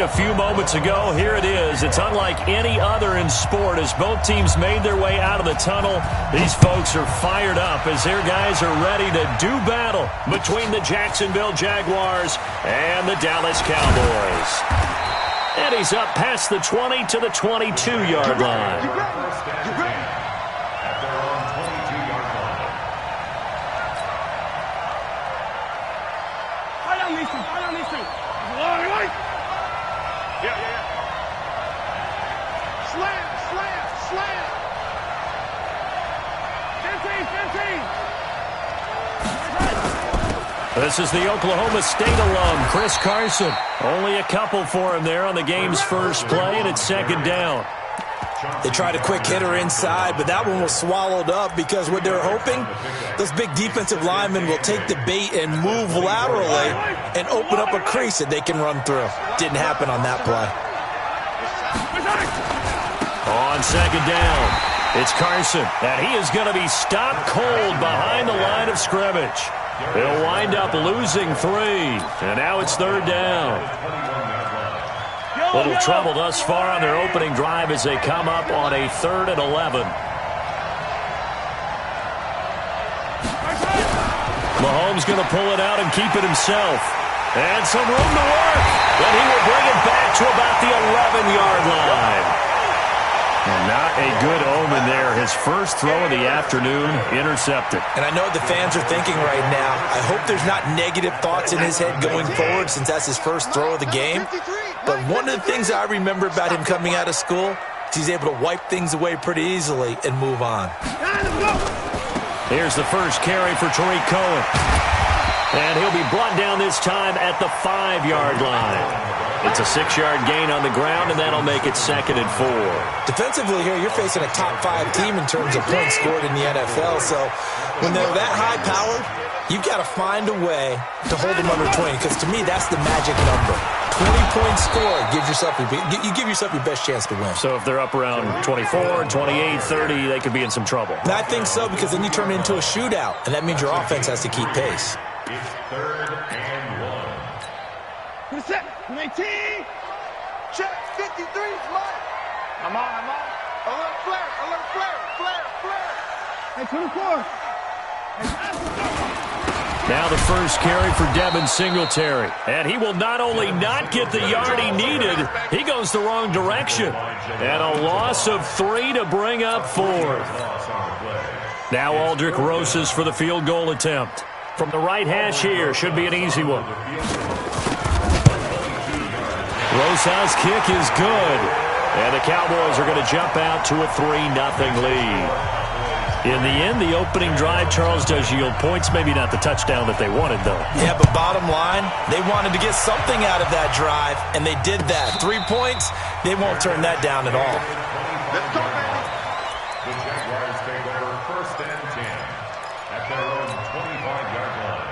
A few moments ago, here it is. It's unlike any other in sport as both teams made their way out of the tunnel. These folks are fired up as their guys are ready to do battle between the Jacksonville Jaguars and the Dallas Cowboys. And he's up past the 20 to the 22-yard line. This is the Oklahoma State alum, Chris Carson. Only a couple for him there on the game's first play, and it's second down. They tried a quick hitter inside, but that one was swallowed up because what they're hoping, those big defensive linemen will take the bait and move laterally and open up a crease that they can run through. Didn't happen on that play. On second down, it's Carson, and he is going to be stopped cold behind the line of scrimmage. They'll wind up losing 3, and now it's third down. Little trouble thus far on their opening drive as they come up on a 3rd and 11. Mahomes going to pull it out and keep it himself. And some room to work. Then he will bring it back to about the 11-yard line. And not a good omen there. His first throw of the afternoon intercepted. And I know what the fans are thinking right now. I hope there's not negative thoughts in his head going forward since that's his first throw of the game. But one of the things I remember about him coming out of school is he's able to wipe things away pretty easily and move on. Here's the first carry for Tariq Cohen. And he'll be brought down this time at the 5-yard line. It's a 6-yard gain on the ground, and that'll make it 2nd and 4. Defensively here, you're facing a top 5 team in terms of points scored in the NFL. So when they're that high-powered, you've got to find a way to hold them under 20, because to me, that's the magic number. 20-point score, you give yourself your best chance to win. So if they're up around 24, 28, 30, they could be in some trouble. And I think so, because then you turn it into a shootout, and that means your offense has to keep pace. It's 3rd and 1. Set. 19. Check. 53 is mine. I'm on. Alert flare. Hey, 24. Now the first carry for Devin Singletary. And he will not only not get the yard he needed, he goes the wrong direction. And a loss of 3 to bring up 4th. Now Aldrick Rosas for the field goal attempt. From the right hash here, should be an easy one. Rosas' kick is good. And the Cowboys are going to jump out to a 3-0 lead. In the end, the opening drive, Charles, does yield points. Maybe not the touchdown that they wanted, though. Yeah, but bottom line, they wanted to get something out of that drive, and they did that. 3 points, they won't turn that down at all. Let's go, baby. The Jaguars take over 1st and 10 at their own 25-yard line.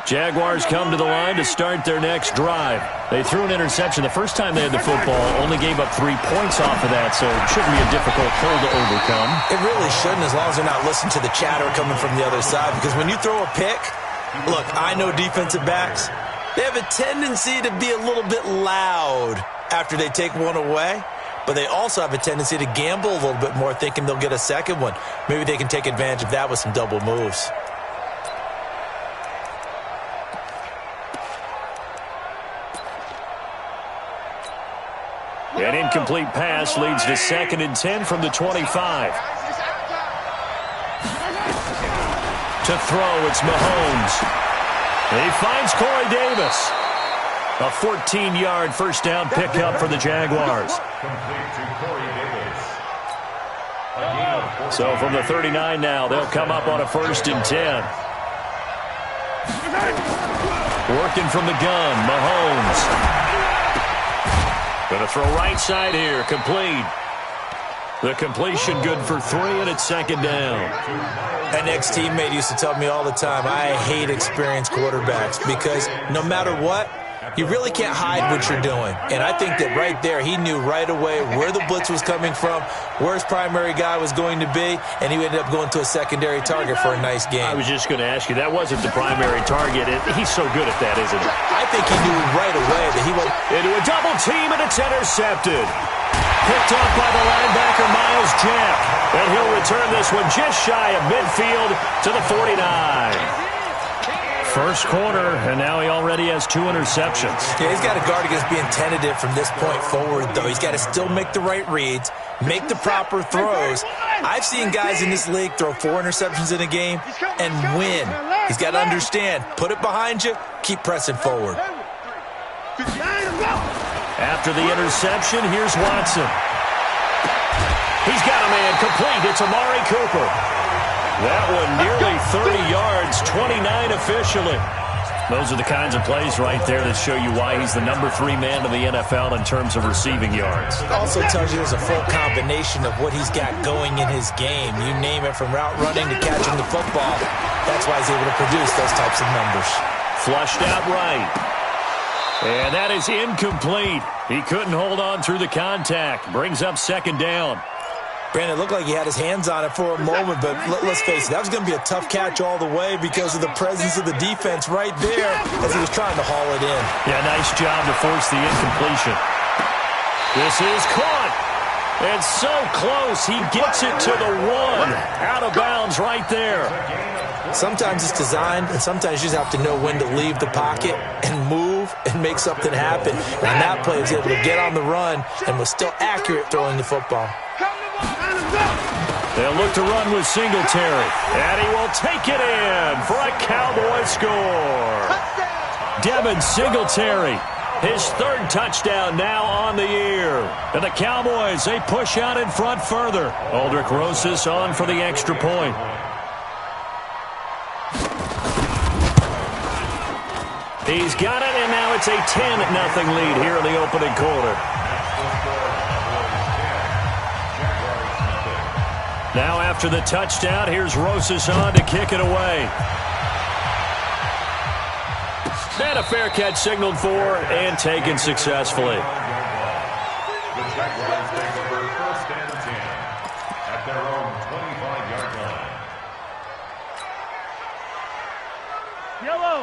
Jaguars come to the line to start their next drive. They threw an interception the first time they had the football, only gave up 3 points off of that, so it shouldn't be a difficult hole to overcome. It really shouldn't, as long as they're not listening to the chatter coming from the other side, because when you throw a pick, look, I know defensive backs, they have a tendency to be a little bit loud after they take one away, but they also have a tendency to gamble a little bit more, thinking they'll get a second one. Maybe they can take advantage of that with some double moves. An incomplete pass leads to 2nd and 10 from the 25. To throw, it's Mahomes. He finds Corey Davis. A 14-yard first down pickup for the Jaguars. So from the 39 now, they'll come up on a 1st and 10. Working from the gun, Mahomes. Going to throw right side here, complete. The completion good for 3, and it's 2nd down. An ex-teammate used to tell me all the time, I hate experienced quarterbacks because no matter what, You really can't hide what you're doing. And I think that right there, he knew right away where the blitz was coming from, where his primary guy was going to be, and he ended up going to a secondary target for a nice game. I was just going to ask you, that wasn't the primary target. He's so good at that, isn't he? I think he knew right away that he was into a double team, and it's intercepted. Picked off by the linebacker, Miles Jack. And he'll return this one just shy of midfield to the 49. First quarter, and now he already has 2 interceptions. Yeah, he's got to guard against being tentative from this point forward, though. He's got to still make the right reads, make the proper throws. I've seen guys in this league throw 4 interceptions in a game and win. He's got to understand, put it behind you, keep pressing forward. After the interception, here's Watson. He's got a man complete. It's Amari Cooper. That one nearly 30 yards, 29 officially. Those are the kinds of plays right there that show you why he's the number 3 man in the NFL in terms of receiving yards. It also tells you there's a full combination of what he's got going in his game. You name it, from route running to catching the football. That's why he's able to produce those types of numbers. Flushed out right. And that is incomplete. He couldn't hold on through the contact. Brings up second down. Brandon, it looked like he had his hands on it for a moment, but let's face it, that was going to be a tough catch all the way because of the presence of the defense right there as he was trying to haul it in. Yeah, nice job to force the incompletion. This is caught. And so close, he gets it to the 1. Out of bounds right there. Sometimes it's designed, and sometimes you just have to know when to leave the pocket and move and make something happen. And that play was able to get on the run and was still accurate throwing the football. They'll look to run with Singletary. And he will take it in for a Cowboy score. Devin Singletary, his 3rd touchdown now on the year. And the Cowboys, they push out in front further. Aldrich Rosas on for the extra point. He's got it, and now it's a 10-0 lead here in the opening quarter. Now after the touchdown, here's Rosas on to kick it away. And a fair catch signaled for and taken successfully. The Jaguars take over 1st and 10 at their own 25-yard line.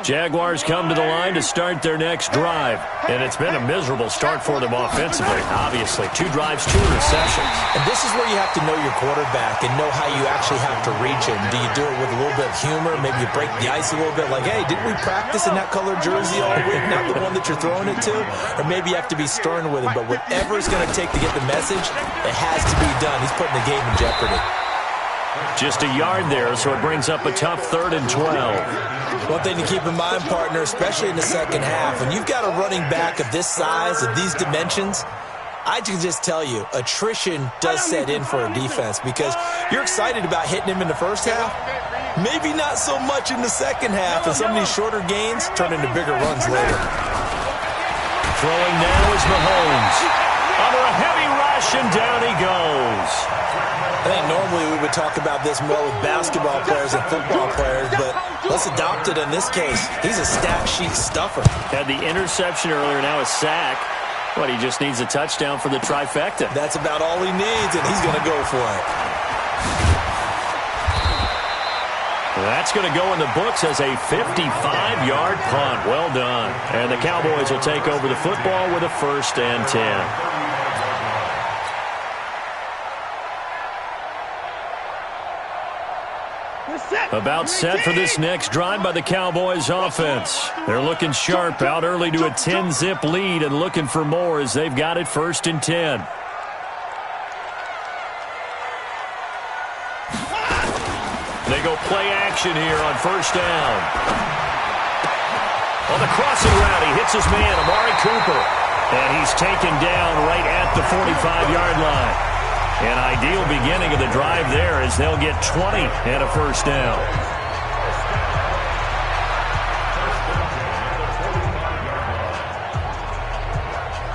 Jaguars come to the line to start their next drive. And it's been a miserable start for them offensively, obviously. 2 drives, 2 interceptions. And this is where you have to know your quarterback and know how you actually have to reach him. Do you do it with a little bit of humor? Maybe you break the ice a little bit like, hey, didn't we practice in that colored jersey all week, not the one that you're throwing it to? Or maybe you have to be stern with him. But whatever it's going to take to get the message, it has to be done. He's putting the game in jeopardy. Just a yard there, so it brings up a tough 3rd and 12. One thing to keep in mind, partner, especially in the second half, when you've got a running back of this size, of these dimensions, I can just tell you, attrition does set in for a defense because you're excited about hitting him in the first half, maybe not so much in the second half, and some of these shorter gains turn into bigger runs later. Throwing now is Mahomes. Under a heavy rush, and down he goes. I think normally we would talk about this more with basketball players and football players, but let's adopt it in this case. He's a stat sheet stuffer. Had the interception earlier, now a sack. But he just needs a touchdown for the trifecta. That's about all he needs, and he's going to go for it. That's going to go in the books as a 55-yard punt. Well done. And the Cowboys will take over the football with a 1st and 10. About set for this next drive by the Cowboys offense. They're looking sharp, out early to a 10-zip lead and looking for more as they've got it 1st and 10. They go play action here on 1st down. On the crossing route, he hits his man, Amari Cooper. And he's taken down right at the 45-yard line. An ideal beginning of the drive there as they'll get 20 and a 1st down.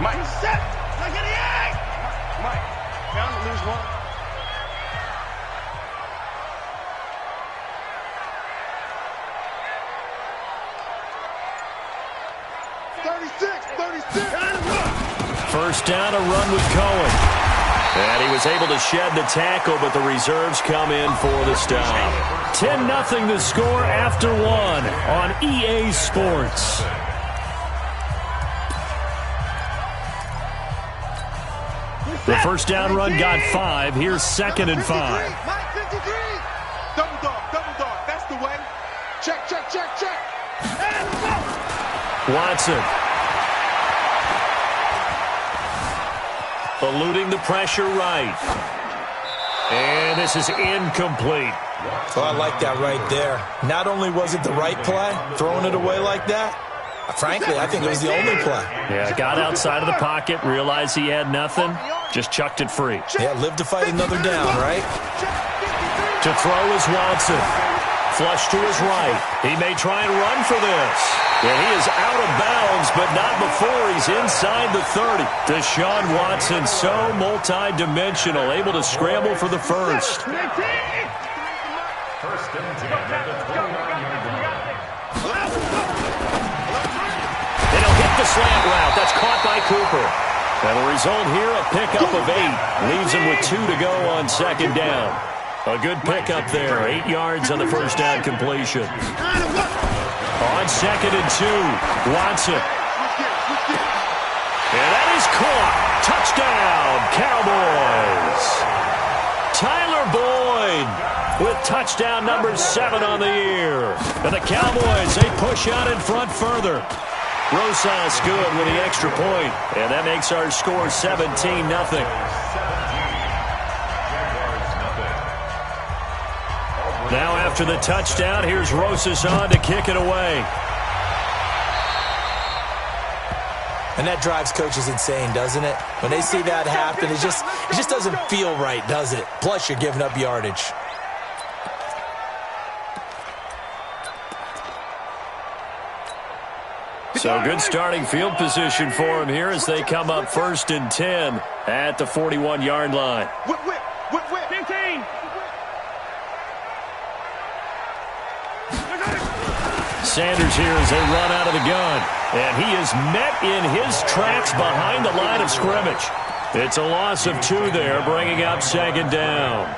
Mike. Set. Look at the egg. Mike. Bound to lose one. First down, a run with Cohen. And he was able to shed the tackle, but the reserves come in for the stop. 10-0 the score after one on EA Sports. The first down run got 5. Here's 2nd and 5. Double dog. That's the way. Check. Watson. Eluding the pressure right. And this is incomplete. Well, I like that right there. Not only was it the right play, throwing it away like that, frankly, I think it was the only play. Yeah, got outside of the pocket, realized he had nothing, just chucked it free. Yeah, live to fight another down, right? To throw is Watson. Flush to his right. He may try and run for this. And he is out of bounds, but not before he's inside the 30. Deshaun Watson, so multi-dimensional, able to scramble for the first. First and 10 at the 29-yard line. And he'll hit the slant route. That's caught by Cooper. And the result here, a pickup of 8. Leaves him with 2 to go on 2nd down. A good pickup there. 8 yards on the first down completion. On 2nd and 2, Watson. And that is caught. Touchdown, Cowboys. Tyler Boyd with touchdown number 7 on the year. And the Cowboys, they push out in front further. Rosas good with the extra point. And that makes our score 17-0. Now after the touchdown, here's Rosas on to kick it away. And that drives coaches insane, doesn't it? When they see that happen, it just doesn't feel right, does it? Plus, you're giving up yardage. So good starting field position for him here as they come up 1st and 10 at the 41-yard line. Whip. 15. Sanders here as they run out of the gun. And he is met in his tracks behind the line of scrimmage. It's a loss of 2 there, bringing up 2nd down.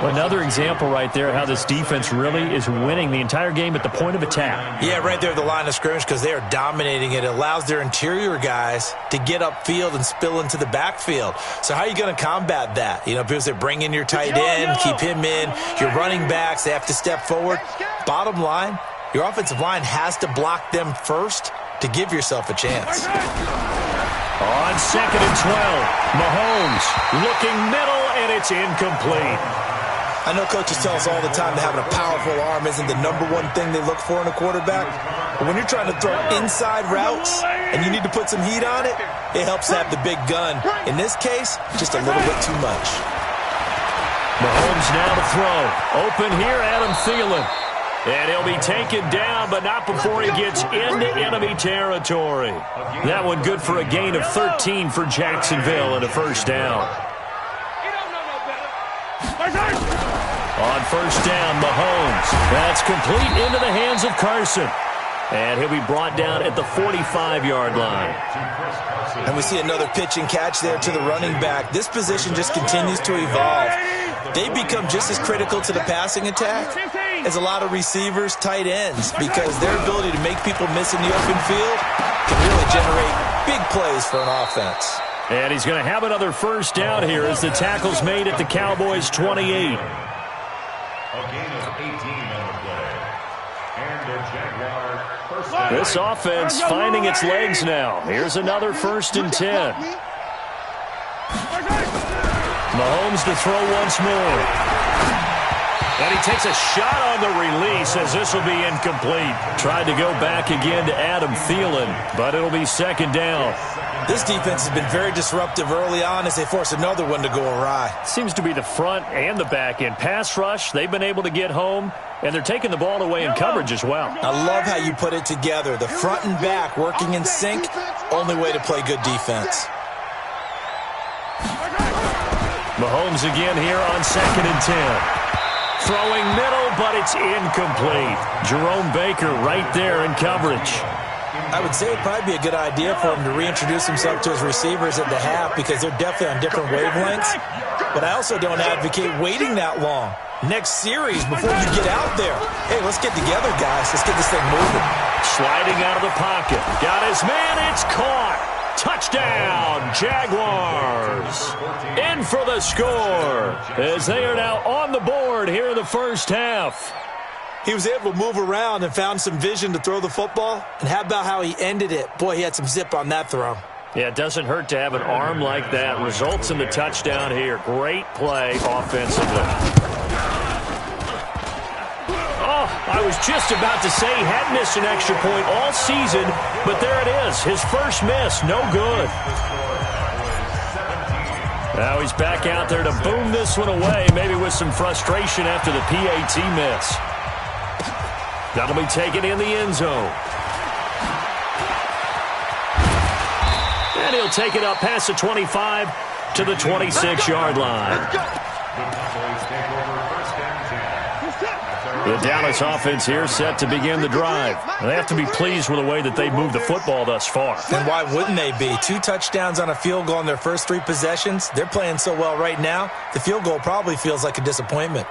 Another example right there how this defense really is winning the entire game at the point of attack. Yeah, right there at the line of scrimmage because they are dominating it. It allows their interior guys to get upfield and spill into the backfield. So how are you going to combat that? You know, because they bring in your tight end, keep him in. Your running backs, they have to step forward. Bottom line, your offensive line has to block them first to give yourself a chance. On 2nd and 12, Mahomes looking middle, and it's incomplete. I know coaches tell us all the time that having a powerful arm isn't the number one thing they look for in a quarterback. But when you're trying to throw inside routes and you need to put some heat on it, it helps to have the big gun. In this case, just a little bit too much. Mahomes now to throw. Open here, Adam Thielen. And he'll be taken down, but not before he gets into enemy territory. That one good for a gain of 13 for Jacksonville and a first down. On first down, Mahomes. That's complete into the hands of Carson. And he'll be brought down at the 45-yard line. And we see another pitch and catch there to the running back. This position just continues to evolve. They become just as critical to the passing attack as a lot of receivers, tight ends, because their ability to make people miss in the open field can really generate big plays for an offense. And he's going to have another first down here as the tackle's made at the Cowboys' 28. A gain of 18 on the play. And the Jaguar first down. This offense finding its legs now. Here's another 1st and 10. Mahomes to throw once more. And he takes a shot on the release as this will be incomplete. Tried to go back again to Adam Thielen, but it'll be 2nd down. This defense has been very disruptive early on as they force another one to go awry. Seems to be the front and the back end. Pass rush, they've been able to get home, and they're taking the ball away in coverage as well. I love how you put it together. The front and back working in sync, only way to play good defense. Mahomes again here on 2nd and 10. Throwing middle, but it's incomplete. Jerome Baker right there in coverage. I would say it'd probably be a good idea for him to reintroduce himself to his receivers at the half because they're definitely on different wavelengths. But I also don't advocate waiting that long. Next series before you get out there. Hey, let's get together, guys. Let's get this thing moving. Sliding out of the pocket. Got his man. It's caught. Touchdown, Jaguars. In for the score as they are now on the board here in the first half. He was able to move around and found some vision to throw the football. And how about how he ended it? Boy, he had some zip on that throw. Yeah, it doesn't hurt to have an arm like that. Results in the touchdown here. Great play offensively. Oh, I was just about to say he hadn't missed an extra point all season, but there it is. His first miss, no good. Now he's back out there to boom this one away, maybe with some frustration after the PAT miss. That'll be taken in the end zone. And he'll take it up past the 25 to the 26-yard line. The Dallas offense here set to begin the drive. They have to be pleased with the way that they moved the football thus far. And why wouldn't they be? 2 touchdowns on a field goal in their first 3 possessions. They're playing so well right now, the field goal probably feels like a disappointment.